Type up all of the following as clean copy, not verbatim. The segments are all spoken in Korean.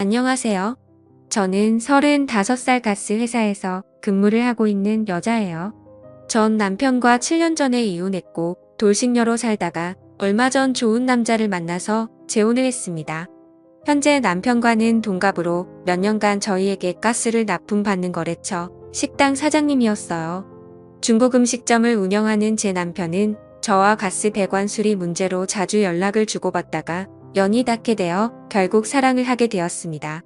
안녕하세요. 저는 35살 가스 회사에서 근무를 하고 있는 여자예요. 전 남편과 7년 전에 이혼했고 돌싱녀로 살다가 얼마 전 좋은 남자를 만나서 재혼을 했습니다. 현재 남편과는 동갑으로 몇 년간 저희에게 가스를 납품받는 거래처 식당 사장님이었어요. 중국 음식점을 운영하는 제 남편은 저와 가스 배관 수리 문제로 자주 연락을 주고받다가 연이 닿게 되어 결국 사랑을 하게 되었습니다.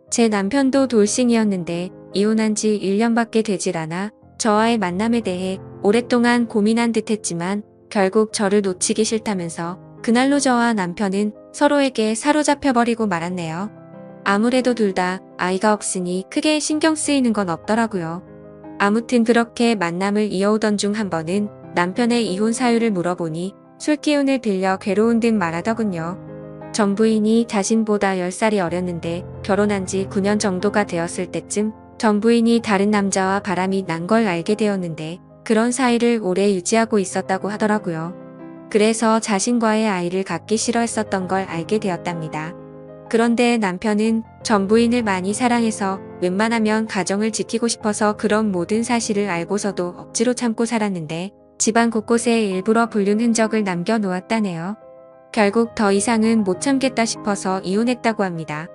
제 남편도 돌싱이었는데 이혼한 지 1년밖에 되질 않아 저와의 만남에 대해 오랫동안 고민한 듯 했지만 결국 저를 놓치기 싫다면서 그날로 저와 남편은 서로에게 사로잡혀버리고 말았네요. 아무래도 둘 다 아이가 없으니 크게 신경 쓰이는 건 없더라고요. 아무튼 그렇게 만남을 이어오던 중 한 번은 남편의 이혼 사유를 물어보니 술 기운을 빌려 괴로운 듯 말하더군요. 전 부인이 자신보다 10살이 어렸는데 결혼한 지 9년 정도가 되었을 때쯤 전 부인이 다른 남자와 바람이 난 걸 알게 되었는데 그런 사이를 오래 유지하고 있었다고 하더라고요. 그래서 자신과의 아이를 갖기 싫어했었던 걸 알게 되었답니다. 그런데 남편은 전 부인을 많이 사랑해서 웬만하면 가정을 지키고 싶어서 그런 모든 사실을 알고서도 억지로 참고 살았는데 집안 곳곳에 일부러 불륜 흔적을 남겨놓았다네요. 결국 더 이상은 못 참겠다 싶어서 이혼했다고 합니다.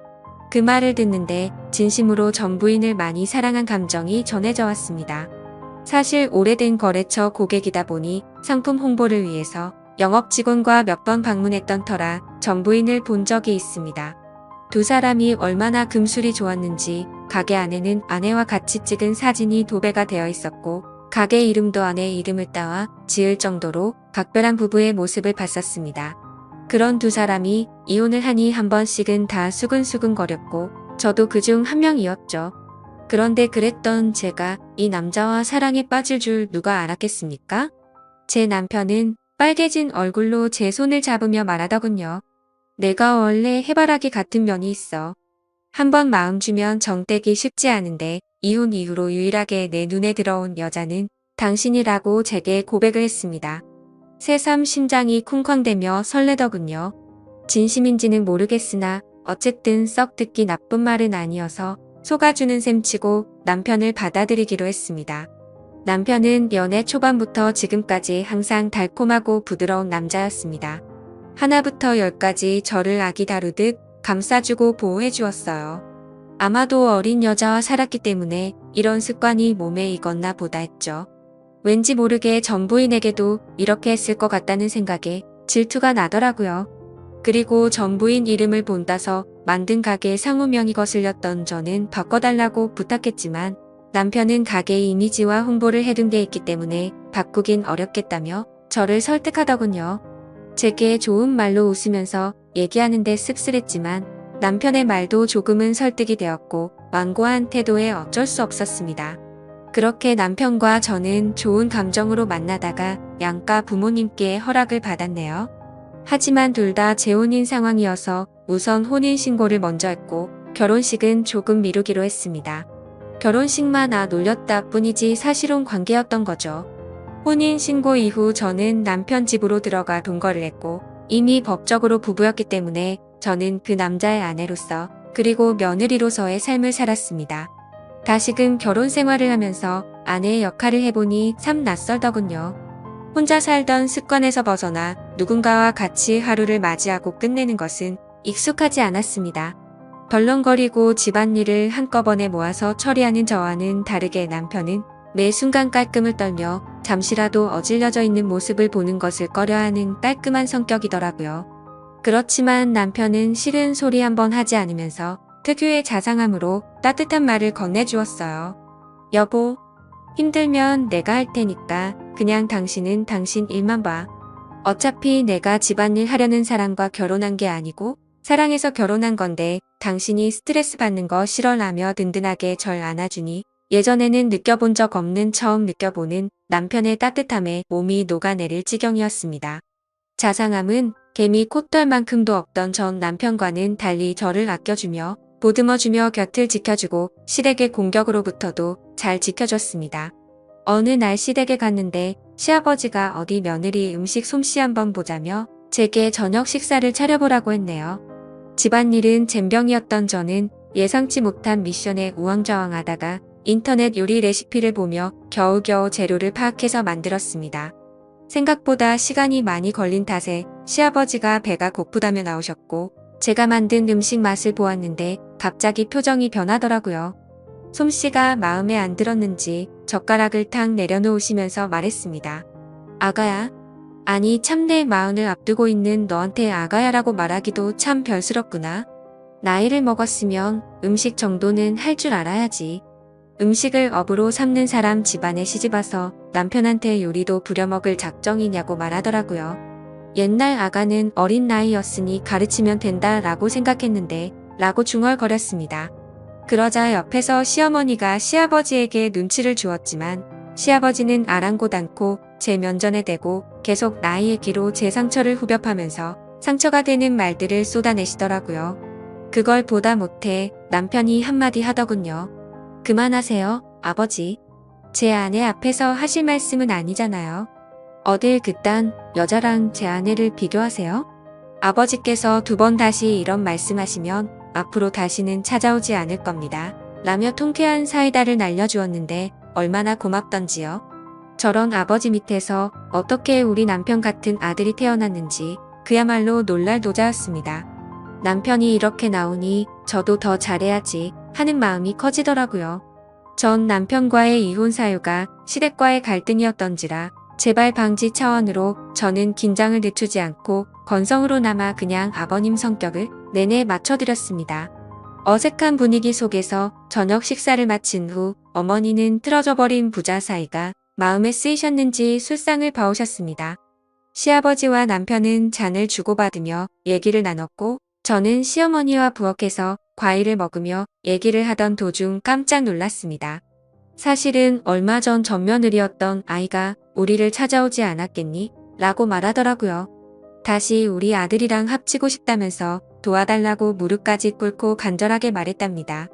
그 말을 듣는데 진심으로 전 부인을 많이 사랑한 감정이 전해져 왔습니다. 사실 오래된 거래처 고객이다 보니 상품 홍보를 위해서 영업 직원과 몇 번 방문했던 터라 전 부인을 본 적이 있습니다. 두 사람이 얼마나 금술이 좋았는지 가게 안에는 아내와 같이 찍은 사진이 도배가 되어 있었고 가게 이름도 아내 이름을 따와 지을 정도로 각별한 부부의 모습을 봤었습니다. 그런 두 사람이 이혼을 하니 한 번씩은 다 수근수근거렸고 저도 그중 한 명이었죠. 그런데 그랬던 제가 이 남자와 사랑에 빠질 줄 누가 알았겠습니까? 제 남편은 빨개진 얼굴로 제 손을 잡으며 말하더군요. 내가 원래 해바라기 같은 면이 있어. 한번 마음 주면 정 떼기 쉽지 않은데 이혼 이후로 유일하게 내 눈에 들어온 여자는 당신이라고 제게 고백을 했습니다. 새삼 심장이 쿵쾅대며 설레더군요. 진심인지는 모르겠으나 어쨌든 썩 듣기 나쁜 말은 아니어서 속아주는 셈치고 남편을 받아들이기로 했습니다. 남편은 연애 초반부터 지금까지 항상 달콤하고 부드러운 남자였습니다. 하나부터 열까지 저를 아기 다루듯 감싸주고 보호해 주었어요. 아마도 어린 여자와 살았기 때문에 이런 습관이 몸에 익었나 보다 했죠. 왠지 모르게 전 부인에게도 이렇게 했을 것 같다는 생각에 질투가 나더라고요. 그리고 전 부인 이름을 본따서 만든 가게 상호명이 거슬렸던 저는 바꿔달라고 부탁했지만 남편은 가게 이미지와 홍보를 해둔 게 있기 때문에 바꾸긴 어렵겠다며 저를 설득하더군요. 제게 좋은 말로 웃으면서 얘기하는데 씁쓸했지만 남편의 말도 조금은 설득이 되었고 완고한 태도에 어쩔 수 없었습니다. 그렇게 남편과 저는 좋은 감정으로 만나다가 양가 부모님께 허락을 받았네요. 하지만 둘 다 재혼인 상황이어서 우선 혼인신고를 먼저 했고 결혼식은 조금 미루기로 했습니다. 결혼식만 놀렸다 뿐이지 사실혼 관계였던 거죠. 혼인신고 이후 저는 남편 집으로 들어가 동거를 했고 이미 법적으로 부부였기 때문에 저는 그 남자의 아내로서 그리고 며느리로서의 삶을 살았습니다. 다시금 결혼 생활을 하면서 아내의 역할을 해보니 참 낯설더군요. 혼자 살던 습관에서 벗어나 누군가와 같이 하루를 맞이하고 끝내는 것은 익숙하지 않았습니다. 덜렁거리고 집안일을 한꺼번에 모아서 처리하는 저와는 다르게 남편은 매 순간 깔끔을 떨며 잠시라도 어질러져 있는 모습을 보는 것을 꺼려하는 깔끔한 성격이더라고요. 그렇지만 남편은 싫은 소리 한번 하지 않으면서 특유의 자상함으로 따뜻한 말을 건네주었어요. 여보, 힘들면 내가 할 테니까 그냥 당신은 당신 일만 봐. 어차피 내가 집안일 하려는 사람과 결혼한 게 아니고 사랑해서 결혼한 건데 당신이 스트레스 받는 거 싫어라며 든든하게 절 안아주니 예전에는 느껴본 적 없는 처음 느껴보는 남편의 따뜻함에 몸이 녹아내릴 지경이었습니다. 자상함은 개미 콧털만큼도 없던 전 남편과는 달리 저를 아껴주며 보듬어주며 곁을 지켜주고 시댁의 공격으로부터도 잘 지켜줬습니다. 어느 날 시댁에 갔는데 시아버지가 어디 며느리 음식 솜씨 한번 보자며 제게 저녁 식사를 차려보라고 했네요. 집안일은 젬병이었던 저는 예상치 못한 미션에 우왕좌왕하다가 인터넷 요리 레시피를 보며 겨우겨우 재료를 파악해서 만들었습니다. 생각보다 시간이 많이 걸린 탓에 시아버지가 배가 고프다며 나오셨고 제가 만든 음식 맛을 보았는데 갑자기 표정이 변하더라고요. 솜씨가 마음에 안 들었는지 젓가락을 탁 내려놓으시면서 말했습니다. 아가야? 아니 참 내 마흔을 앞두고 있는 너한테 아가야라고 말하기도 참 별스럽구나. 나이를 먹었으면 음식 정도는 할 줄 알아야지. 음식을 업으로 삼는 사람 집안에 시집와서 남편한테 요리도 부려먹을 작정이냐고 말하더라고요. 옛날 아가는 어린 나이였으니 가르치면 된다라고 생각했는데 라고 중얼거렸습니다. 그러자 옆에서 시어머니가 시아버지에게 눈치를 주었지만 시아버지는 아랑곳 않고 제 면전에 대고 계속 나이 얘기로 제 상처를 후벼파면서 상처가 되는 말들을 쏟아내시더라고요. 그걸 보다 못해 남편이 한마디 하더군요. 그만하세요, 아버지. 제 아내 앞에서 하실 말씀은 아니잖아요. 어딜 그딴 여자랑 제 아내를 비교하세요? 아버지께서 2번 다시 이런 말씀하시면 앞으로 다시는 찾아오지 않을 겁니다. 라며 통쾌한 사이다를 날려주었는데 얼마나 고맙던지요. 저런 아버지 밑에서 어떻게 우리 남편 같은 아들이 태어났는지 그야말로 놀랄 노자였습니다. 남편이 이렇게 나오니 저도 더 잘해야지 하는 마음이 커지더라고요. 전 남편과의 이혼 사유가 시댁과의 갈등이었던지라 재발 방지 차원으로 저는 긴장을 늦추지 않고 건성으로나마 그냥 아버님 성격을 내내 맞춰드렸습니다. 어색한 분위기 속에서 저녁 식사를 마친 후 어머니는 틀어져 버린 부자 사이가 마음에 쓰이셨는지 술상을 봐오셨습니다. 시아버지와 남편은 잔을 주고받으며 얘기를 나눴고 저는 시어머니와 부엌에서 과일을 먹으며 얘기를 하던 도중 깜짝 놀랐습니다. 사실은 얼마 전 맏며느리였던 아이가 우리를 찾아오지 않았겠니? 라고 말하더라고요. 다시 우리 아들이랑 합치고 싶다면서 도와달라고 무릎까지 꿇고 간절하게 말했답니다.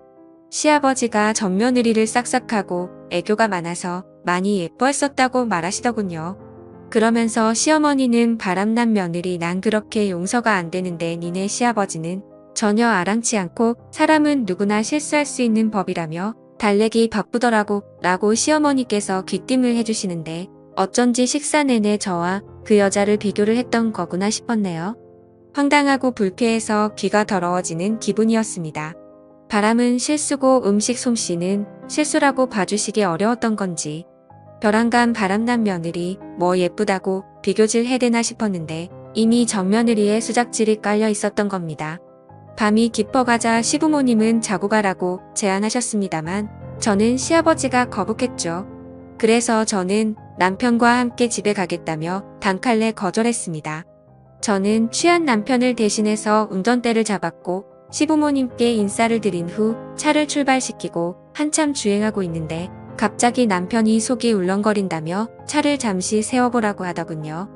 시아버지가 맏며느리를 싹싹하고 애교가 많아서 많이 예뻐했었다고 말하시더군요. 그러면서 시어머니는 바람난 며느리 난 그렇게 용서가 안 되는데 니네 시아버지는 전혀 아랑치 않고 사람은 누구나 실수할 수 있는 법이라며 달래기 바쁘더라고 라고 시어머니께서 귀띔을 해주시는데 어쩐지 식사 내내 저와 그 여자를 비교를 했던 거구나 싶었네요. 황당하고 불쾌해서 귀가 더러워지는 기분이었습니다. 바람은 실수고 음식 솜씨는 실수라고 봐주시기 어려웠던 건지 벼랑간 바람난 며느리 뭐 예쁘다고 비교질 해대나 싶었는데 이미 맏며느리의 수작질이 깔려 있었던 겁니다. 밤이 깊어가자 시부모님은 자고 가라고 제안하셨습니다만 저는 시아버지가 거북했죠. 그래서 저는 남편과 함께 집에 가겠다며 단칼에 거절했습니다. 저는 취한 남편을 대신해서 운전대를 잡았고 시부모님께 인사를 드린 후 차를 출발시키고 한참 주행하고 있는데 갑자기 남편이 속이 울렁거린다며 차를 잠시 세워보라고 하더군요.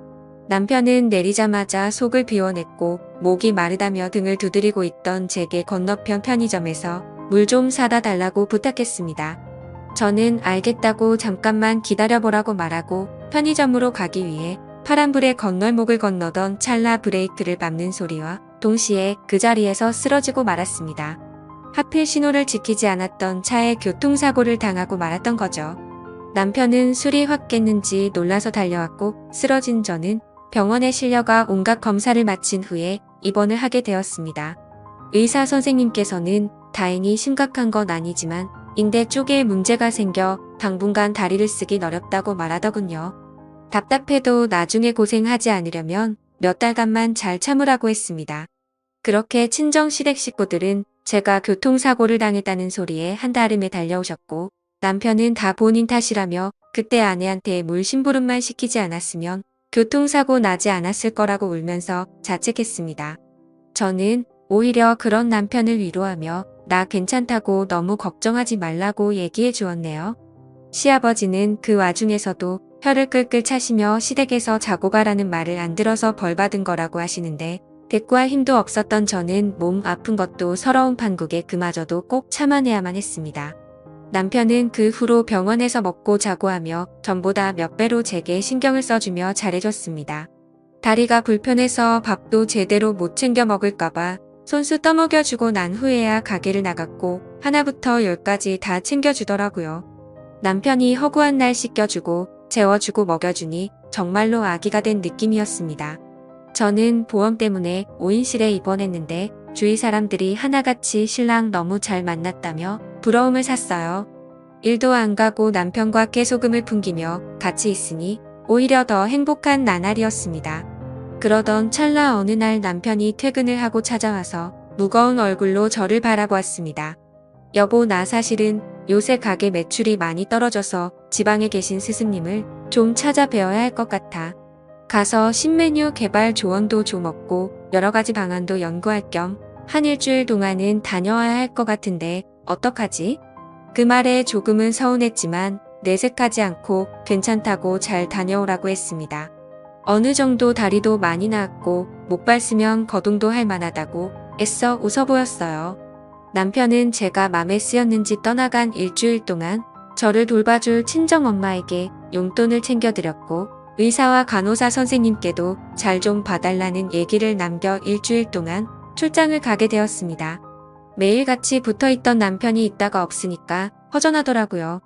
남편은 내리자마자 속을 비워냈고 목이 마르다며 등을 두드리고 있던 제게 건너편 편의점에서 물 좀 사다 달라고 부탁했습니다. 저는 알겠다고 잠깐만 기다려보라고 말하고 편의점으로 가기 위해 파란불에 건널목을 건너던 찰나 브레이크를 밟는 소리와 동시에 그 자리에서 쓰러지고 말았습니다. 하필 신호를 지키지 않았던 차에 교통사고를 당하고 말았던 거죠. 남편은 술이 확 깼는지 놀라서 달려왔고 쓰러진 저는 병원에 실려가 온갖 검사를 마친 후에 입원을 하게 되었습니다. 의사 선생님께서는 다행히 심각한 건 아니지만 인대 쪽에 문제가 생겨 당분간 다리를 쓰긴 어렵다고 말하더군요. 답답해도 나중에 고생하지 않으려면 몇 달간만 잘 참으라고 했습니다. 그렇게 친정 시댁 식구들은 제가 교통사고를 당했다는 소리에 한달음에 달려오셨고 남편은 다 본인 탓이라며 그때 아내한테 물 심부름만 시키지 않았으면 교통사고 나지 않았을 거라고 울면서 자책했습니다. 저는 오히려 그런 남편을 위로하며 나 괜찮다고 너무 걱정하지 말라고 얘기해 주었네요. 시아버지는 그 와중에서도 혀를 끌끌 차시며 시댁에서 자고 가라는 말을 안 들어서 벌받은 거라고 하시는데 대꾸할 힘도 없었던 저는 몸 아픈 것도 서러운 판국에 그마저도 꼭 참아내야만 했습니다. 남편은 그 후로 병원에서 먹고 자고 하며 전보다 몇 배로 제게 신경을 써주며 잘해줬습니다. 다리가 불편해서 밥도 제대로 못 챙겨 먹을까봐 손수 떠먹여주고 난 후에야 가게를 나갔고 하나부터 열까지 다 챙겨주더라고요. 남편이 허구한 날 씻겨주고 재워주고 먹여주니 정말로 아기가 된 느낌이었습니다. 저는 보험 때문에 5인실에 입원했는데 주위 사람들이 하나같이 신랑 너무 잘 만났다며 부러움을 샀어요. 일도 안 가고 남편과 깨소금을 풍기며 같이 있으니 오히려 더 행복한 나날이었습니다. 그러던 찰나 어느 날 남편이 퇴근을 하고 찾아와서 무거운 얼굴로 저를 바라보았습니다. 여보, 나 사실은 요새 가게 매출이 많이 떨어져서 지방에 계신 스승님을 좀 찾아뵈어야 할 것 같아. 가서 신메뉴 개발 조언도 좀 얻고 여러 가지 방안도 연구할 겸 한 일주일 동안은 다녀와야 할 것 같은데 어떡하지? 그 말에 조금은 서운했지만 내색하지 않고 괜찮다고 잘 다녀오라고 했습니다. 어느 정도 다리도 많이 나았고 목발 쓰면 거동도 할 만하다고 애써 웃어 보였어요. 남편은 제가 맘에 쓰였는지 떠나간 일주일 동안 저를 돌봐줄 친정엄마에게 용돈을 챙겨드렸고 의사와 간호사 선생님께도 잘 좀 봐달라는 얘기를 남겨 일주일 동안 출장을 가게 되었습니다. 매일 같이 붙어있던 남편이 있다가 없으니까 허전하더라고요.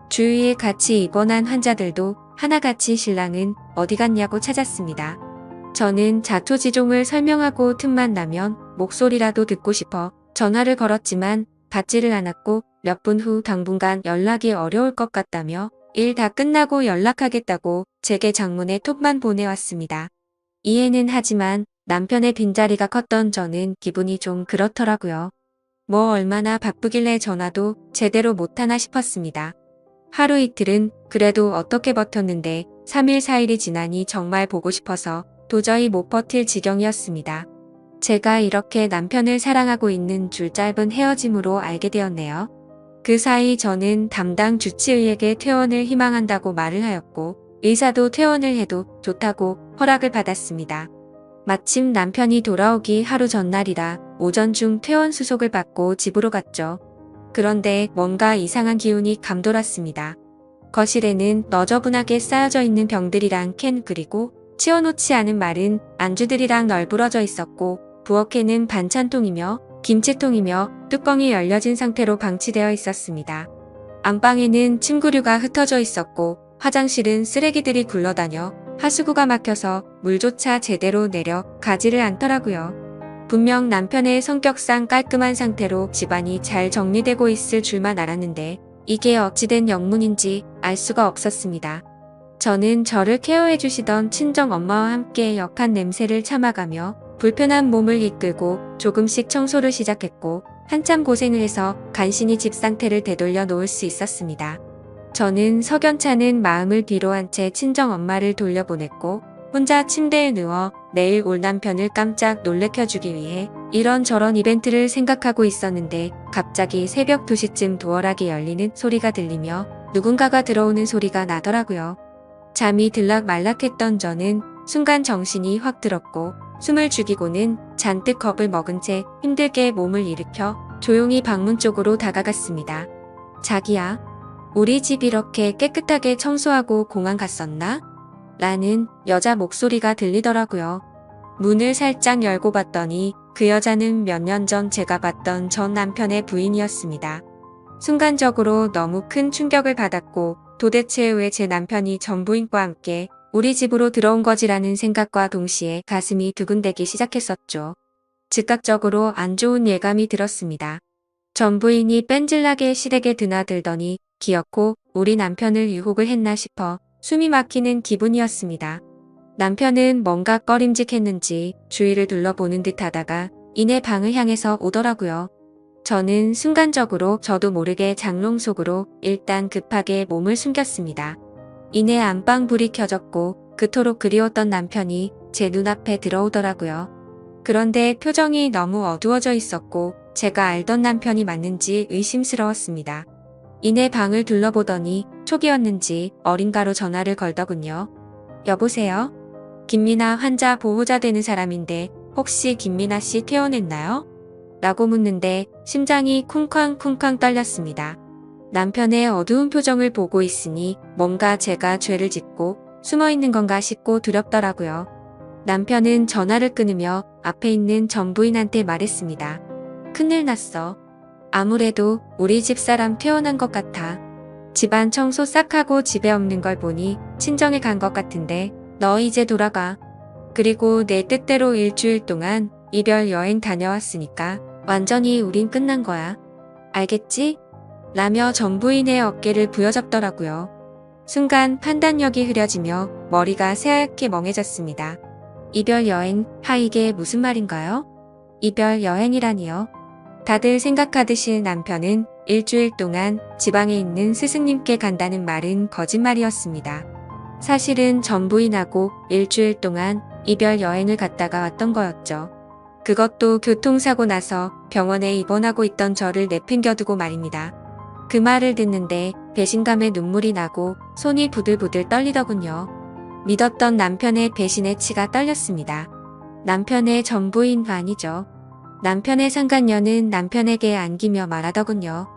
주위에 같이 입원한 환자들도 하나같이 신랑은 어디 갔냐고 찾았습니다. 저는 자초지종을 설명하고 틈만 나면 목소리라도 듣고 싶어 전화를 걸었지만 받지를 않았고 몇 분 후 당분간 연락이 어려울 것 같다며 일 다 끝나고 연락하겠다고 제게 장문의 톡만 보내왔습니다. 이해는 하지만 남편의 빈자리가 컸던 저는 기분이 좀 그렇더라고요. 뭐 얼마나 바쁘길래 전화도 제대로 못하나 싶었습니다. 하루 이틀은 그래도 어떻게 버텼는데 3일 4일이 지나니 정말 보고 싶어서 도저히 못 버틸 지경이었습니다. 제가 이렇게 남편을 사랑하고 있는 줄 짧은 헤어짐으로 알게 되었네요. 그 사이 저는 담당 주치의에게 퇴원을 희망한다고 말을 하였고 의사도 퇴원을 해도 좋다고 허락을 받았습니다. 마침 남편이 돌아오기 하루 전날이라 오전 중 퇴원 수속을 받고 집으로 갔죠. 그런데 뭔가 이상한 기운이 감돌았습니다. 거실에는 너저분하게 쌓여져 있는 병들이랑 캔 그리고 치워놓지 않은 마른 안주들이랑 널브러져 있었고 부엌에는 반찬통이며 김치통이며 뚜껑이 열려진 상태로 방치되어 있었습니다. 안방에는 침구류가 흩어져 있었고 화장실은 쓰레기들이 굴러다녀 하수구가 막혀서 물조차 제대로 내려 가지를 않더라고요. 분명 남편의 성격상 깔끔한 상태로 집안이 잘 정리되고 있을 줄만 알았는데 이게 어찌된 영문인지 알 수가 없었습니다. 저는 저를 케어해 주시던 친정엄마와 함께 역한 냄새를 참아가며 불편한 몸을 이끌고 조금씩 청소를 시작했고 한참 고생을 해서 간신히 집 상태를 되돌려 놓을 수 있었습니다. 저는 석연찮은 마음을 뒤로한 채 친정엄마를 돌려보냈고 혼자 침대에 누워 내일 올 남편을 깜짝 놀래켜주기 위해 이런저런 이벤트를 생각하고 있었는데 갑자기 새벽 2시쯤 도어락이 열리는 소리가 들리며 누군가가 들어오는 소리가 나더라고요. 잠이 들락말락했던 저는 순간 정신이 확 들었고 숨을 죽이고는 잔뜩 겁을 먹은 채 힘들게 몸을 일으켜 조용히 방문 쪽으로 다가갔습니다. 자기야, 우리 집 이렇게 깨끗하게 청소하고 공항 갔었나? 라는 여자 목소리가 들리더라고요. 문을 살짝 열고 봤더니 그 여자는 몇 년 전 제가 봤던 전 남편의 부인이었습니다. 순간적으로 너무 큰 충격을 받았고 도대체 왜 제 남편이 전 부인과 함께 우리 집으로 들어온 거지라는 생각과 동시에 가슴이 두근대기 시작했었죠. 즉각적으로 안 좋은 예감이 들었습니다. 전 부인이 뺀질나게 시댁에 드나들더니 기어코 우리 남편을 유혹을 했나 싶어 숨이 막히는 기분이었습니다. 남편은 뭔가 꺼림직했는지 주위를 둘러보는 듯 하다가 이내 방을 향해서 오더라고요. 저는 순간적으로 저도 모르게 장롱 속으로 일단 급하게 몸을 숨겼습니다. 이내 안방 불이 켜졌고 그토록 그리웠던 남편이 제 눈앞에 들어오더라고요. 그런데 표정이 너무 어두워져 있었고 제가 알던 남편이 맞는지 의심스러웠습니다. 이내 방을 둘러보더니 촉이었는지 어딘가로 전화를 걸더군요. 여보세요? 김미나 환자 보호자 되는 사람인데 혹시 김미나 씨 퇴원했나요? 라고 묻는데 심장이 쿵쾅쿵쾅 떨렸습니다. 남편의 어두운 표정을 보고 있으니 뭔가 제가 죄를 짓고 숨어있는 건가 싶고 두렵더라고요. 남편은 전화를 끊으며 앞에 있는 전 부인한테 말했습니다. 큰일 났어. 아무래도 우리 집사람 퇴원한 것 같아. 집안 청소 싹 하고 집에 없는 걸 보니 친정에 간 것 같은데 너 이제 돌아가. 그리고 내 뜻대로 일주일 동안 이별 여행 다녀왔으니까 완전히 우린 끝난 거야. 알겠지? 라며 전 부인의 어깨를 부여잡더라고요. 순간 판단력이 흐려지며 머리가 새하얗게 멍해졌습니다. 이별 여행, 이게 무슨 말인가요? 이별 여행이라니요? 다들 생각하듯이 남편은 일주일 동안 지방에 있는 스승님께 간다는 말은 거짓말이었습니다. 사실은 전 부인하고 일주일 동안 이별 여행을 갔다가 왔던 거였죠. 그것도 교통사고 나서 병원에 입원하고 있던 저를 내팽겨두고 말입니다. 그 말을 듣는데 배신감에 눈물이 나고 손이 부들부들 떨리더군요. 믿었던 남편의 배신의 치가 떨렸습니다. 남편의 전 부인 아니죠. 남편의 상간녀는 남편에게 안기며 말하더군요.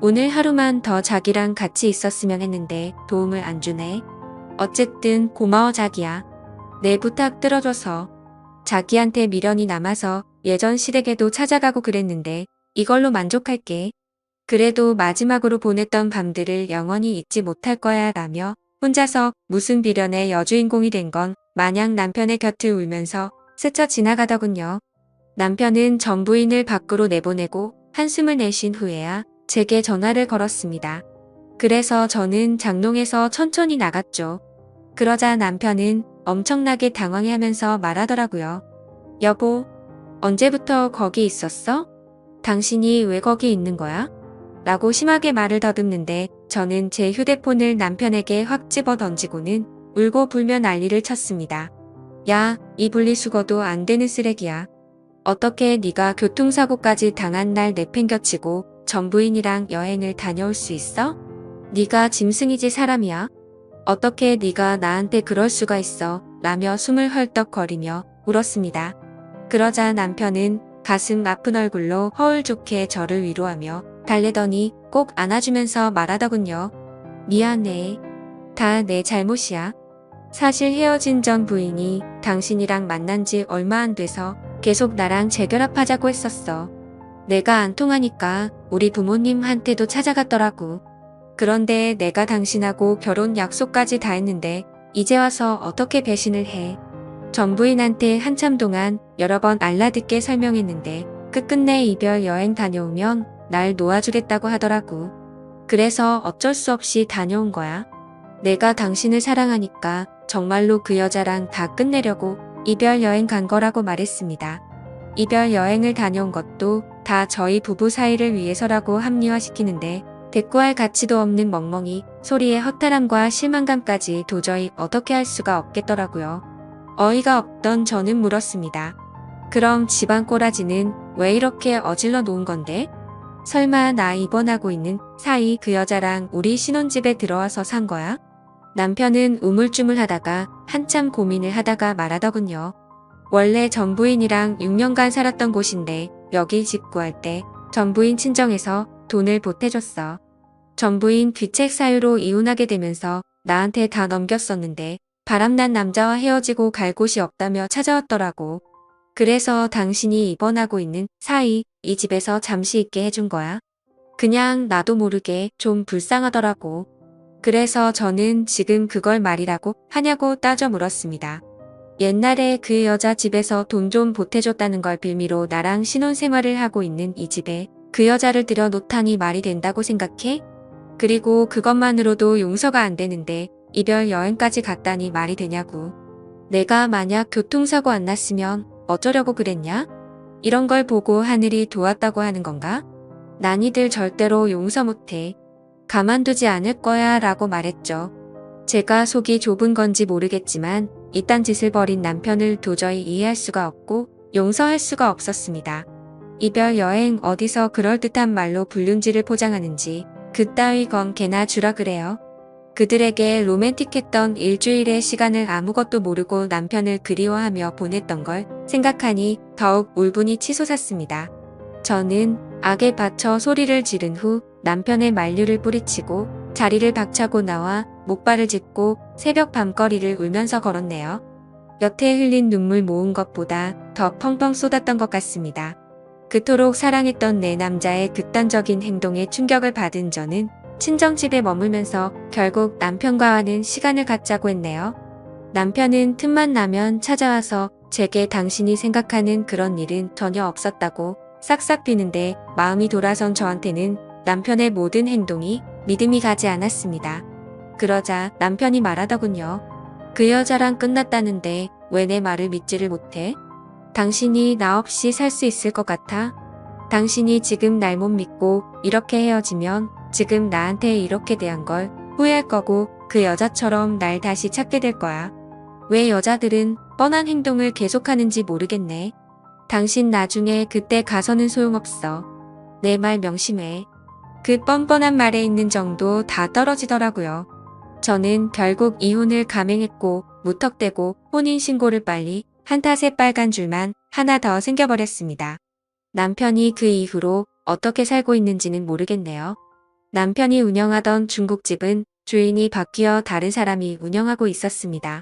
오늘 하루만 더 자기랑 같이 있었으면 했는데 도움을 안 주네. 어쨌든 고마워 자기야. 내 부탁 들어줘서. 자기한테 미련이 남아서 예전 시댁에도 찾아가고 그랬는데 이걸로 만족할게. 그래도 마지막으로 보냈던 밤들을 영원히 잊지 못할 거야 라며 혼자서 무슨 비련의 여주인공이 된 건 마냥 남편의 곁을 울면서 스쳐 지나가더군요. 남편은 전 부인을 밖으로 내보내고 한숨을 내쉰 후에야 제게 전화를 걸었습니다. 그래서 저는 장롱에서 천천히 나갔죠. 그러자 남편은 엄청나게 당황해하면서 말하더라고요. 여보, 언제부터 거기 있었어? 당신이 왜 거기 있는 거야? 라고 심하게 말을 더듬는데 저는 제 휴대폰을 남편에게 확 집어 던지고는 울고 불며 난리를 쳤습니다. 야, 이 분리수거도 안 되는 쓰레기야. 어떻게 네가 교통사고까지 당한 날 내팽겨치고 전 부인이랑 여행을 다녀올 수 있어? 네가 짐승이지 사람이야? 어떻게 네가 나한테 그럴 수가 있어? 라며 숨을 헐떡거리며 울었습니다. 그러자 남편은 가슴 아픈 얼굴로 허울 좋게 저를 위로하며 달래더니 꼭 안아주면서 말하더군요. 미안해. 다 내 잘못이야. 사실 헤어진 전 부인이 당신이랑 만난 지 얼마 안 돼서 계속 나랑 재결합하자고 했었어. 내가 안 통하니까 우리 부모님한테도 찾아갔더라고. 그런데 내가 당신하고 결혼 약속까지 다 했는데 이제 와서 어떻게 배신을 해. 전 부인한테 한참 동안 여러 번 알라듣게 설명했는데 끝끝내 이별 여행 다녀오면 날 놓아주겠다고 하더라고. 그래서 어쩔 수 없이 다녀온 거야. 내가 당신을 사랑하니까 정말로 그 여자랑 다 끝내려고 이별 여행 간 거라고 말했습니다. 이별 여행을 다녀온 것도 다 저희 부부 사이를 위해서라고 합리화시키는데 대꾸할 가치도 없는 멍멍이 소리에 허탈함과 실망감까지 도저히 어떻게 할 수가 없겠더라고요. 어이가 없던 저는 물었습니다. 그럼 집안 꼬라지는 왜 이렇게 어질러 놓은 건데? 설마 나 입원하고 있는 사이 그 여자랑 우리 신혼집에 들어와서 산 거야? 남편은 우물쭈물하다가 한참 고민을 하다가 말하더군요. 원래 전 부인이랑 6년간 살았던 곳인데 여기 집 구할 때 전 부인 친정에서 돈을 보태줬어. 전 부인 귀책 사유로 이혼하게 되면서 나한테 다 넘겼었는데 바람난 남자와 헤어지고 갈 곳이 없다며 찾아왔더라고. 그래서 당신이 입원하고 있는 사이 이 집에서 잠시 있게 해준 거야. 그냥 나도 모르게 좀 불쌍하더라고. 그래서 저는 지금 그걸 말이라고 하냐고 따져 물었습니다. 옛날에 그 여자 집에서 돈 좀 보태줬다는 걸 빌미로 나랑 신혼생활을 하고 있는 이 집에 그 여자를 들여놓다니 말이 된다고 생각해? 그리고 그것만으로도 용서가 안 되는데 이별 여행까지 갔다니 말이 되냐고. 내가 만약 교통사고 안 났으면 어쩌려고 그랬냐? 이런 걸 보고 하늘이 도왔다고 하는 건가? 난 이들 절대로 용서 못해. 가만두지 않을 거야 라고 말했죠. 제가 속이 좁은 건지 모르겠지만 이딴 짓을 벌인 남편을 도저히 이해할 수가 없고 용서할 수가 없었습니다. 이별 여행 어디서 그럴듯한 말로 불륜지를 포장하는지 그따위 건 개나 주라 그래요. 그들에게 로맨틱했던 일주일의 시간을 아무것도 모르고 남편을 그리워하며 보냈던 걸 생각하니 더욱 울분이 치솟았습니다. 저는 악에 받쳐 소리를 지른 후 남편의 만류를 뿌리치고 자리를 박차고 나와 목발을 짚고 새벽 밤거리를 울면서 걸었네요. 여태 흘린 눈물 모은 것보다 더 펑펑 쏟았던 것 같습니다. 그토록 사랑했던 내 남자의 극단적인 행동에 충격을 받은 저는 친정집에 머물면서 결국 남편과는 시간을 갖자고 했네요. 남편은 틈만 나면 찾아와서 제게 당신이 생각하는 그런 일은 전혀 없었다고 싹싹 비는데 마음이 돌아선 저한테는 남편의 모든 행동이 믿음이 가지 않았습니다. 그러자 남편이 말하더군요. 그 여자랑 끝났다는데 왜 내 말을 믿지를 못해? 당신이 나 없이 살 수 있을 것 같아? 당신이 지금 날 못 믿고 이렇게 헤어지면 지금 나한테 이렇게 대한 걸 후회할 거고 그 여자처럼 날 다시 찾게 될 거야. 왜 여자들은 뻔한 행동을 계속하는지 모르겠네. 당신 나중에 그때 가서는 소용없어. 내 말 명심해. 그 뻔뻔한 말에 있는 정도 다 떨어지더라고요. 저는 결국 이혼을 감행했고 무턱대고 혼인신고를 빨리 한 탓에 빨간 줄만 하나 더 생겨버렸습니다. 남편이 그 이후로 어떻게 살고 있는지는 모르겠네요. 남편이 운영하던 중국집은 주인이 바뀌어 다른 사람이 운영하고 있었습니다.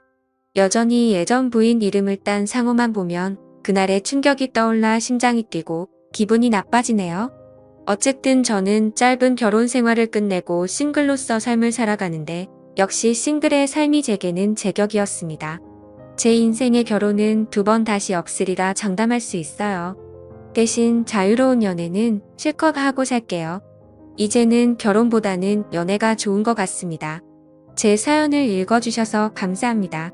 여전히 예전 부인 이름을 딴 상호만 보면 그날의 충격이 떠올라 심장이 뛰고 기분이 나빠지네요. 어쨌든 저는 짧은 결혼 생활을 끝내고 싱글로서 삶을 살아가는데 역시 싱글의 삶이 제게는 제격이었습니다. 제 인생의 결혼은 2번 다시 없으리라 장담할 수 있어요. 대신 자유로운 연애는 실컷 하고 살게요. 이제는 결혼보다는 연애가 좋은 것 같습니다. 제 사연을 읽어주셔서 감사합니다.